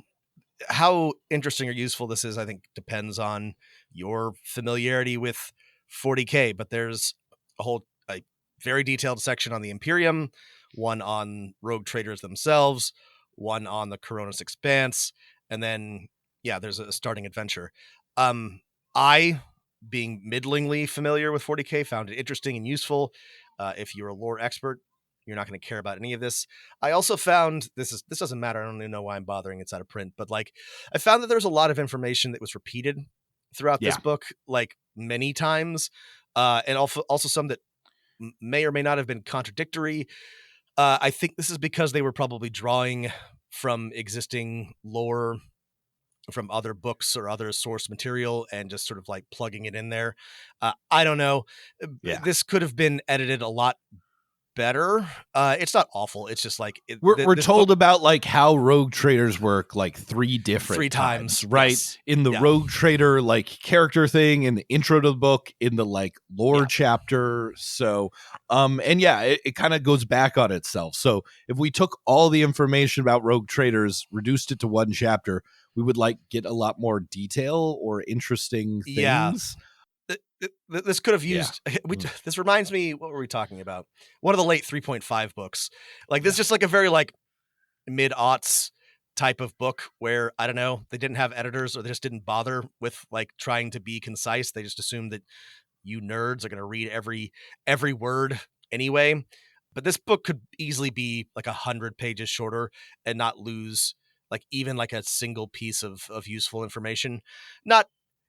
how interesting or useful this is. I think depends on your familiarity with 40K, but there's a very detailed section on the Imperium, one on rogue traders themselves, one on the Coronis Expanse, and then, yeah, there's a starting adventure. I, being middlingly familiar with 40K, found it interesting and useful. If you're a lore expert, you're not going to care about any of this. I also found this doesn't matter. I don't even know why I'm bothering. It's out of print, but like I found that there's a lot of information that was repeated throughout this book, like many times, and also some that may or may not have been contradictory. I think this is because they were probably drawing from existing lore from other books or other source material and just sort of like plugging it in there. I don't know. This could have been edited a lot better. It's not awful. It's just like we're told about like how rogue traders work like three times, right? Yes. In the rogue trader like character thing, in the intro to the book, in the like lore chapter. So and it kind of goes back on itself. So if we took all the information about rogue traders, reduced it to one chapter, we would like get a lot more detail or interesting things. This could have used this reminds me, what were we talking about? One of the late 3.5 books. Like this is just like a very like mid-aughts type of book where I don't know, they didn't have editors or they just didn't bother with like trying to be concise. They just assumed that you nerds are going to read every word anyway. But this book could easily be like 100 pages shorter and not lose like even like a single piece of useful information.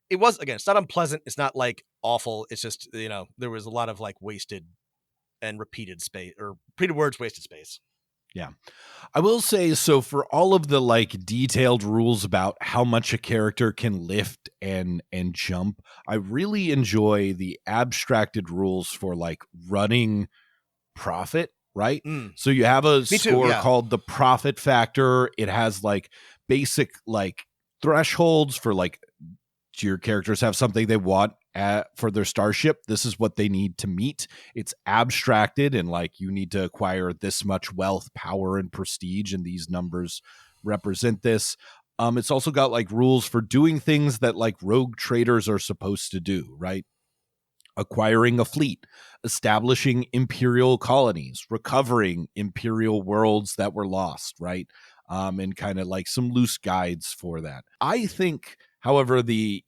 It's not unpleasant. It's not like awful. It's just, there was a lot of like wasted and repeated space or repeated words, wasted space. Yeah. I will say, so for all of the like detailed rules about how much a character can lift and jump, I really enjoy the abstracted rules for like running profit, right? So you have a score called the profit factor. It has like basic like thresholds for like, do your characters have something they want for their starship? This is what they need to meet. It's abstracted and like you need to acquire this much wealth, power, and prestige, and these numbers represent this. It's also got like rules for doing things that like rogue traders are supposed to do, right? Acquiring a fleet, establishing imperial colonies, recovering imperial worlds that were lost, right? And kind of like some loose guides for that. I think, however, the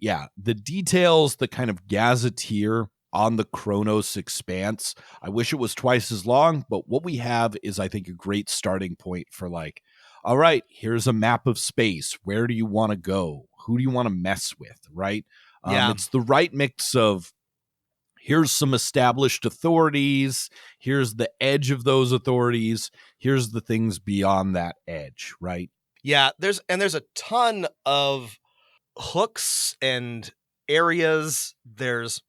details, the kind of gazetteer on the Chronos Expanse, I wish it was twice as long, but what we have is, I think, a great starting point for like, all right, here's a map of space. Where do you want to go? Who do you want to mess with, right? It's the right mix of, here's some established authorities. Here's the edge of those authorities. Here's the things beyond that edge, right? Yeah, there's a ton of hooks and areas. There's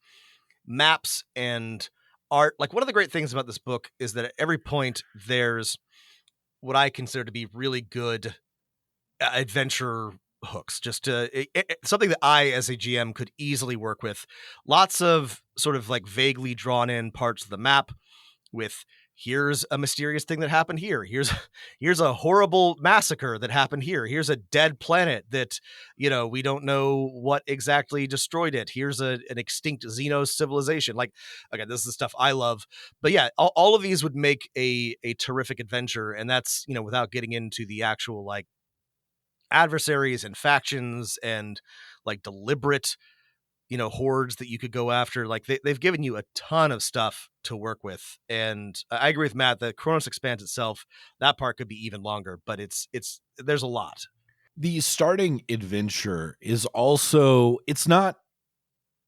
maps and art. Like one of the great things about this book is that at every point there's what I consider to be really good adventure hooks, just something that I as a GM could easily work with. Lots of sort of like vaguely drawn in parts of the map with, here's a mysterious thing that happened here. Here's a horrible massacre that happened here. Here's a dead planet that, we don't know what exactly destroyed it. Here's an extinct Xenos civilization. Like, okay, this is the stuff I love. But yeah, all of these would make a terrific adventure. And that's, without getting into the actual like adversaries and factions and like deliberate hordes that you could go after. Like they've given you a ton of stuff to work with, and I agree with Matt, the Chronos Expanse itself, that part could be even longer, but it's there's a lot. The starting adventure is also, it's not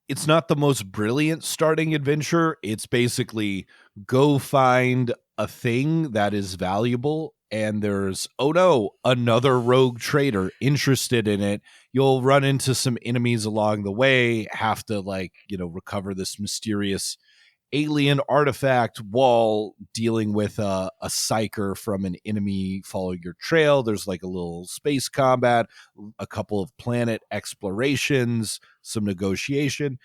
the most brilliant starting adventure. It's basically go find a thing that is valuable, and there's, oh no, another rogue trader interested in it. You'll run into some enemies along the way, have to like, recover this mysterious alien artifact while dealing with a psyker from an enemy following your trail. There's like a little space combat, a couple of planet explorations, some negotiation.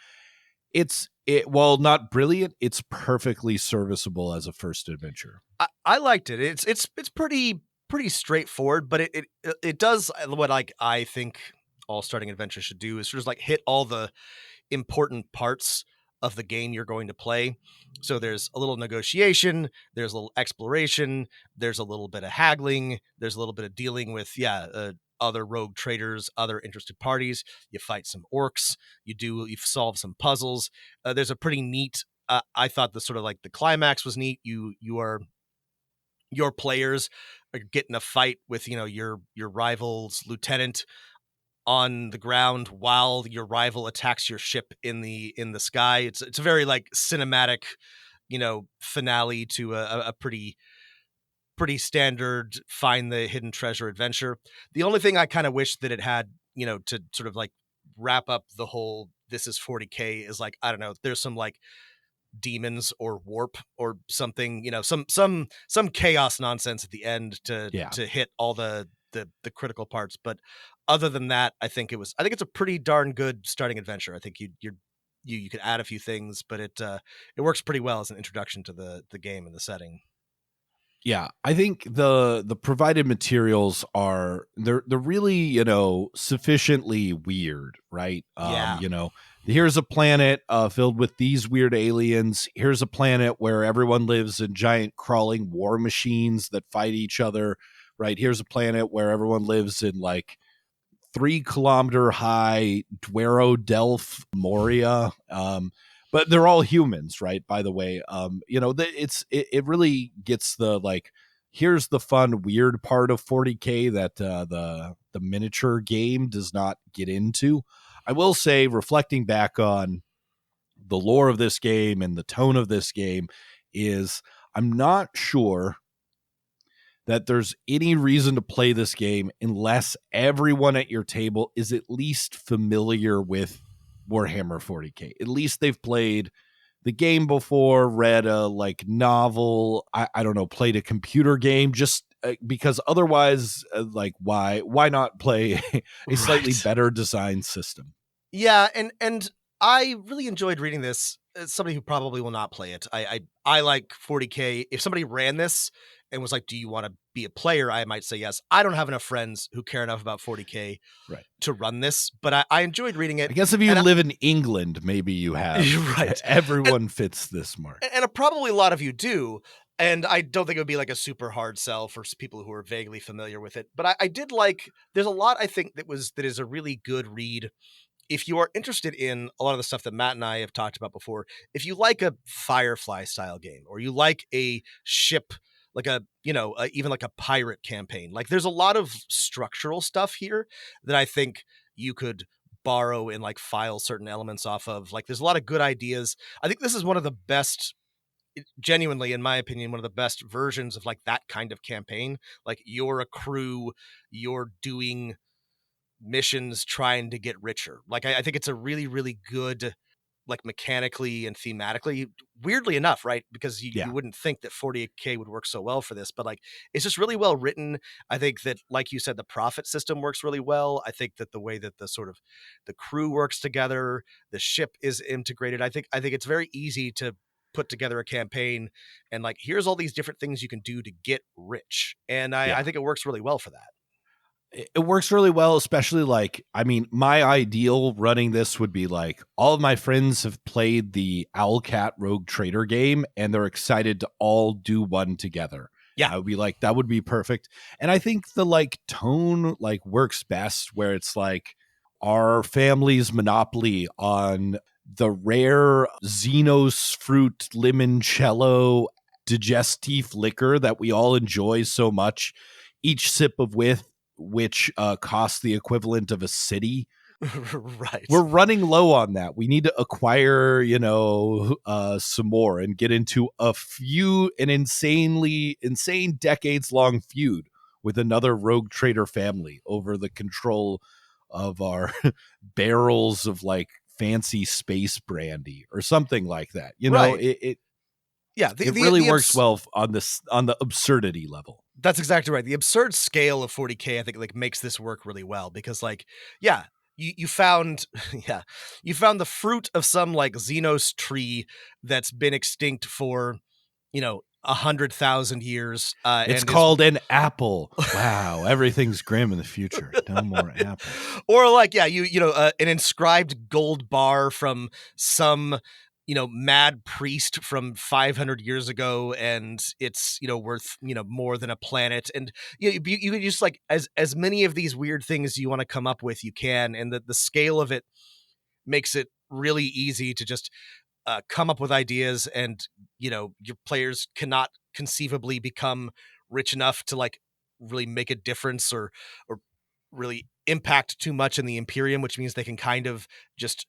While not brilliant, it's perfectly serviceable as a first adventure. I liked it. It's pretty straightforward, but it does what I think all starting adventures should do, is sort of like hit all the important parts of the game you're going to play. So there's a little negotiation, there's a little exploration, there's a little bit of haggling, there's a little bit of dealing with other rogue traders, other interested parties. You fight some orcs. You solve some puzzles. There's a pretty neat. I thought the sort of like the climax was neat. Your players are getting a fight with your rival's lieutenant on the ground while your rival attacks your ship in the sky. It's a very like cinematic, finale to a pretty standard find the hidden treasure adventure. The only thing I kind of wish that it had, to sort of like wrap up the whole this is 40K is like, I don't know, there's some like demons or warp or something, some chaos nonsense at the end to hit all the critical parts. But other than that, I think it's a pretty darn good starting adventure. I think you could add a few things, but it works pretty well as an introduction to the game and the setting. Yeah, I think the provided materials are they're really, sufficiently weird, right? Here's a planet filled with these weird aliens. Here's a planet where everyone lives in giant crawling war machines that fight each other, right? Here's a planet where everyone lives in like 3-kilometer high Dwero Delph Moria. But they're all humans, right? By the way, it really gets the like, here's the fun, weird part of 40K that the miniature game does not get into. I will say, reflecting back on the lore of this game and the tone of this game, is I'm not sure that there's any reason to play this game unless everyone at your table is at least familiar with Warhammer 40K. At least they've played the game before, read a like novel, I don't know, played a computer game, just because otherwise, why not play a slightly better designed system? Yeah, and I really enjoyed reading this. As somebody who probably will not play it, I like 40K. If somebody ran this and was like, do you want to be a player? I might say yes. I don't have enough friends who care enough about 40K to run this, but I enjoyed reading it. I guess if you live in England, maybe you have. Right. Everyone fits this mark. And probably a lot of you do. And I don't think it would be like a super hard sell for people who are vaguely familiar with it. But I did like, there's a lot I think that is a really good read. If you are interested in a lot of the stuff that Matt and I have talked about before, if you like a Firefly style game, or you like a ship, like even like a pirate campaign, like there's a lot of structural stuff here that I think you could borrow and like file certain elements off of. Like there's a lot of good ideas. I think this is one of the best, genuinely, in my opinion, one of the best versions of like that kind of campaign. Like you're a crew, you're doing missions trying to get richer. Like I think it's a really, really good, like mechanically and thematically, weirdly enough, right? Because you wouldn't think that 40K would work so well for this, but like it's just really well written. I think that, like you said, the profit system works really well. I think that the way that the sort of the crew works together, the ship is integrated. I think it's very easy to put together a campaign and like, here's all these different things you can do to get rich. And I think it works really well for that. It works really well, especially like, I mean, my ideal running this would be like, all of my friends have played the Owlcat Rogue Trader game and they're excited to all do one together. I would be like, that would be perfect. And I think the like tone like works best where it's like our family's monopoly on the rare Xenos fruit limoncello digestif liquor that we all enjoy so much, each sip of which costs the equivalent of a city. Right. We're running low on that. We need to acquire, some more and get into an insane decades long feud with another rogue trader family over the control of our barrels of like fancy space brandy or something like that. It really works well on the absurdity level. That's exactly right. The absurd scale of 40K, I think, like makes this work really well because, like, you found the fruit of some like Xenos tree that's been extinct for 100,000 years. It's called an apple. Wow, everything's grim in the future. No more apples. Or like, an inscribed gold bar from some mad priest from 500 years ago, and it's worth more than a planet, and you can just like as many of these weird things you want to come up with, you can, and the scale of it makes it really easy to just come up with ideas, and your players cannot conceivably become rich enough to like really make a difference or really impact too much in the Imperium, which means they can kind of just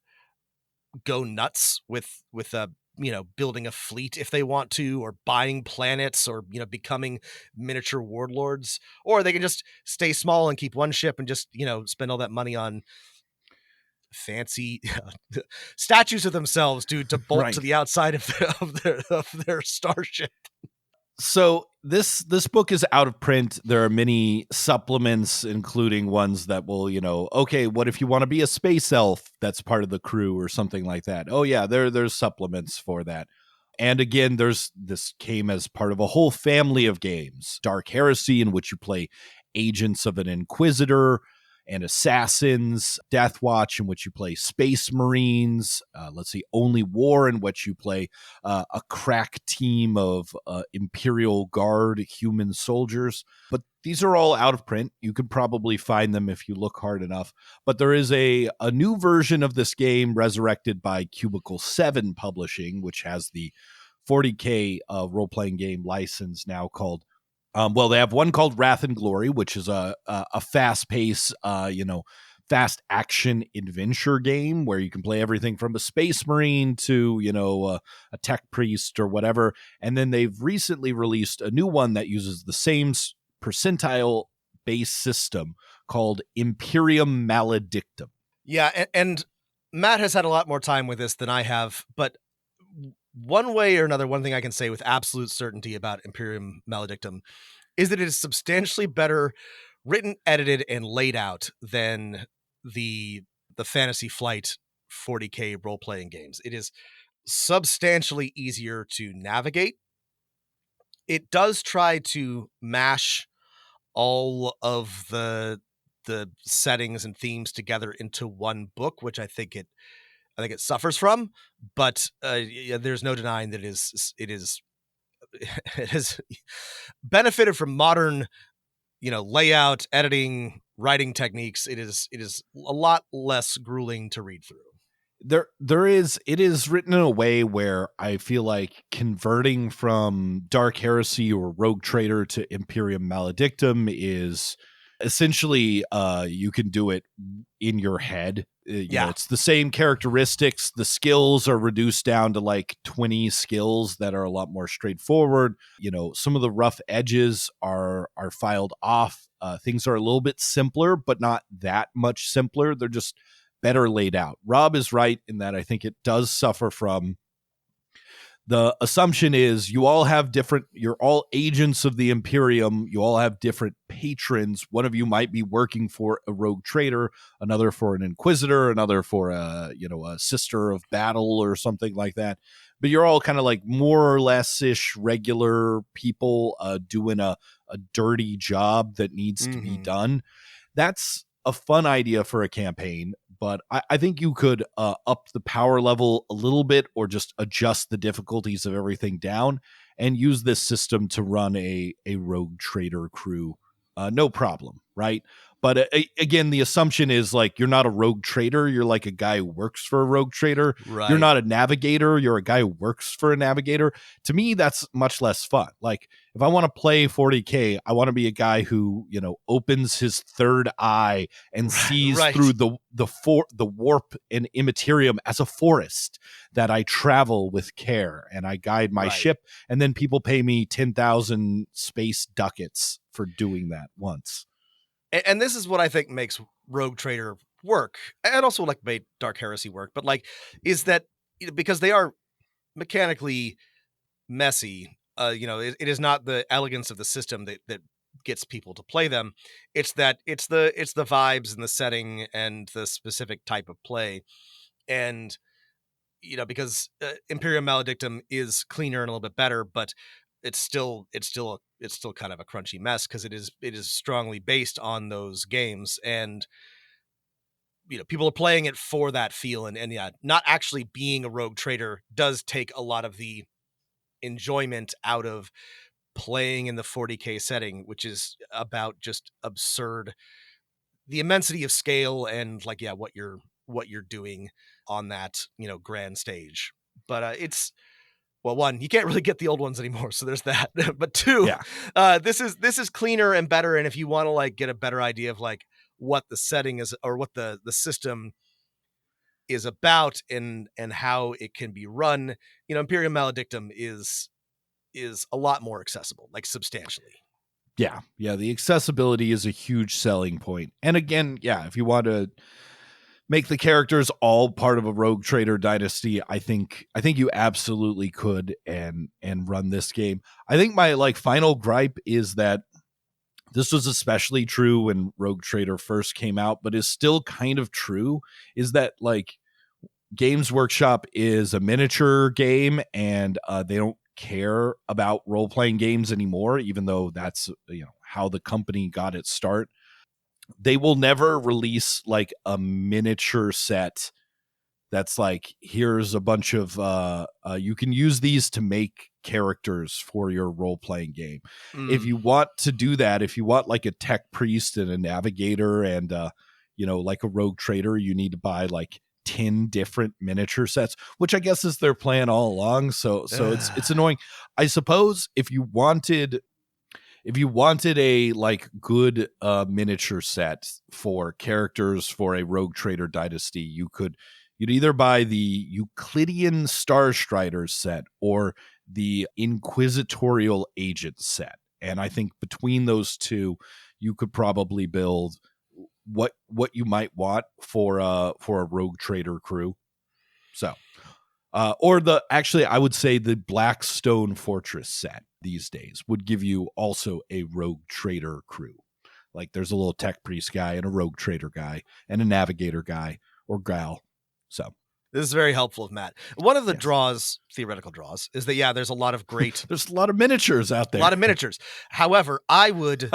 go nuts with building a fleet if they want to, or buying planets, or becoming miniature warlords, or they can just stay small and keep one ship and just spend all that money on fancy statues of themselves to bolt Right. to the outside of their starship. So this book is out of print. There are many supplements, including ones that will, okay, what if you want to be a space elf that's part of the crew or something like that? Oh yeah, there's supplements for that. And again, this came as part of a whole family of games. Dark Heresy, in which you play agents of an Inquisitor and assassins. Death Watch, in which you play Space Marines. Only War, in which you play a crack team of Imperial Guard human soldiers. But these are all out of print. You could probably find them if you look hard enough. But there is a new version of this game resurrected by Cubicle 7 Publishing, which has the 40K role-playing game license now called they have one called Wrath and Glory, which is a fast-paced, fast action adventure game where you can play everything from a space marine to, a tech priest or whatever. And then they've recently released a new one that uses the same percentile-based system called Imperium Maledictum. Yeah, and Matt has had a lot more time with this than I have, but one way or another, one thing I can say with absolute certainty about Imperium Maledictum is that it is substantially better written, edited, and laid out than the Fantasy Flight 40K role-playing games. It is substantially easier to navigate. It does try to mash all of the settings and themes together into one book, which I think it suffers from, but there's no denying that it has benefited from modern, layout, editing, writing techniques. It is a lot less grueling to read through. It is written in a way where I feel like converting from Dark Heresy or Rogue Trader to Imperium Maledictum is essentially you can do it in your head. It's the same characteristics. The skills are reduced down to like 20 skills that are a lot more straightforward. Some of the rough edges are filed off. Things are a little bit simpler, but not that much simpler. They're just better laid out. Rob is right in that I think it does suffer from the assumption is you're all agents of the Imperium. You all have different patrons. One of you might be working for a rogue trader, another for an Inquisitor, another for a sister of battle or something like that. But you're all kind of like more or less-ish regular people doing a dirty job that needs to be done. That's a fun idea for a campaign, but I think you could up the power level a little bit or just adjust the difficulties of everything down and use this system to run a rogue trader crew. No problem, right? But again, the assumption is like you're not a rogue trader. You're like a guy who works for a rogue trader. Right. You're not a navigator. You're a guy who works for a navigator. To me, that's much less fun. Like if I want to play 40K, I want to be a guy who, opens his third eye and sees through the warp and immaterium as a forest that I travel with care and I guide my ship. And then people pay me 10,000 space ducats for doing that once. And this is what I think makes Rogue Trader work, and also like made Dark Heresy work, but like is that because they are mechanically messy, it is not the elegance of the system that gets people to play them. It's the vibes and the setting and the specific type of play. And because Imperium Maledictum is cleaner and a little bit better, but it's still kind of a crunchy mess because it is strongly based on those games. And people are playing it for that feel, and yeah, not actually being a rogue trader does take a lot of the enjoyment out of playing in the 40K setting, which is about just absurd, the immensity of scale and like, what you're doing on that, grand stage. But it's, well, one, you can't really get the old ones anymore, so there's that. But two, this is cleaner and better. And if you want to like get a better idea of like what the setting is or what the system is about and how it can be run, Imperium Maledictum is a lot more accessible, like substantially. Yeah. The accessibility is a huge selling point. And again, if you want to make the characters all part of a rogue trader dynasty, I think you absolutely could and run this game. I think my like final gripe is that this was especially true when Rogue Trader first came out, but is still kind of true, is that like Games Workshop is a miniature game and they don't care about role-playing games anymore, even though that's how the company got its start. They will never release like a miniature set that's like, here's a bunch of you can use these to make characters for your role-playing game. If you want to do that, if you want like a tech priest and a navigator and like a rogue trader, you need to buy like 10 different miniature sets, which I guess is their plan all along. So it's annoying. I suppose if you wanted a like good miniature set for characters for a rogue trader dynasty, you'd either buy the Euclidean Star Striders set or the Inquisitorial Agent set. And I think between those two, you could probably build what you might want for a rogue trader crew. So, or I would say the Blackstone Fortress set these days would give you also a rogue trader crew. Like there's a little tech priest guy and a rogue trader guy and a navigator guy or gal. So this is very helpful, Matt. One of the theoretical draws, is that, there's a lot of great... there's a lot of miniatures out there. A lot of miniatures. However, I would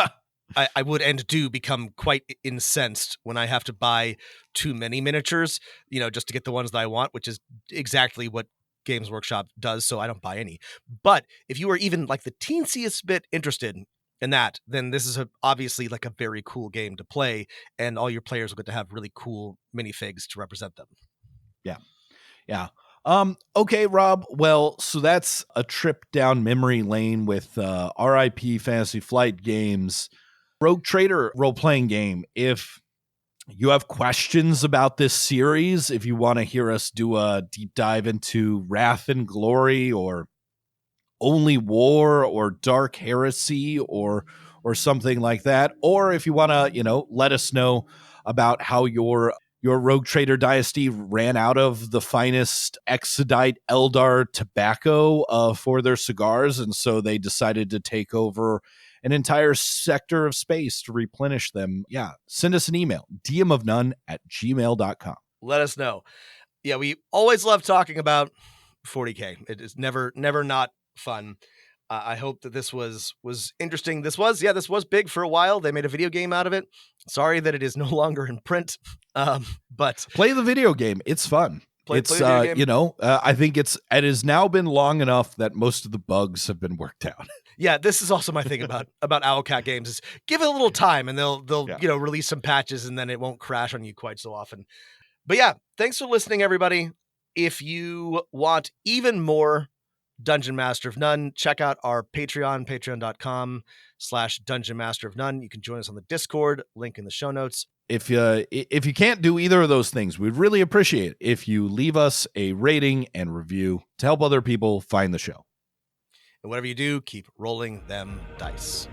and do become quite incensed when I have to buy too many miniatures, just to get the ones that I want, which is exactly what Games Workshop does, so I don't buy any. But if you are even like the teensiest bit interested in that, then this is obviously like a very cool game to play, and all your players will get to have really cool minifigs to represent them. Yeah. Okay, Rob. Well, so that's a trip down memory lane with RIP Fantasy Flight Games Rogue Trader role-playing game. If you have questions about this series, if you want to hear us do a deep dive into Wrath and Glory or Only War or Dark Heresy or something like that, or if you want to, let us know about how your Rogue Trader dynasty ran out of the finest Exodite Eldar tobacco for their cigars, and so they decided to take over an entire sector of space to replenish them. Send us an email, dmofnone@gmail.com. Let us know. We always love talking about 40K. It is never not fun. I hope that this was interesting. This was big for a while. They made a video game out of it. Sorry that it is no longer in print. But play the video game. It's fun. Play the video game. I think it has now been long enough that most of the bugs have been worked out. This is also my thing about Owlcat games is give it a little time and they'll release some patches and then it won't crash on you quite so often. But thanks for listening, everybody. If you want even more Dungeon Master of None, check out our Patreon, patreon.com/Dungeon Master of None. You can join us on the Discord, link in the show notes. If you can't do either of those things, we'd really appreciate it if you leave us a rating and review to help other people find the show. And whatever you do, keep rolling them dice.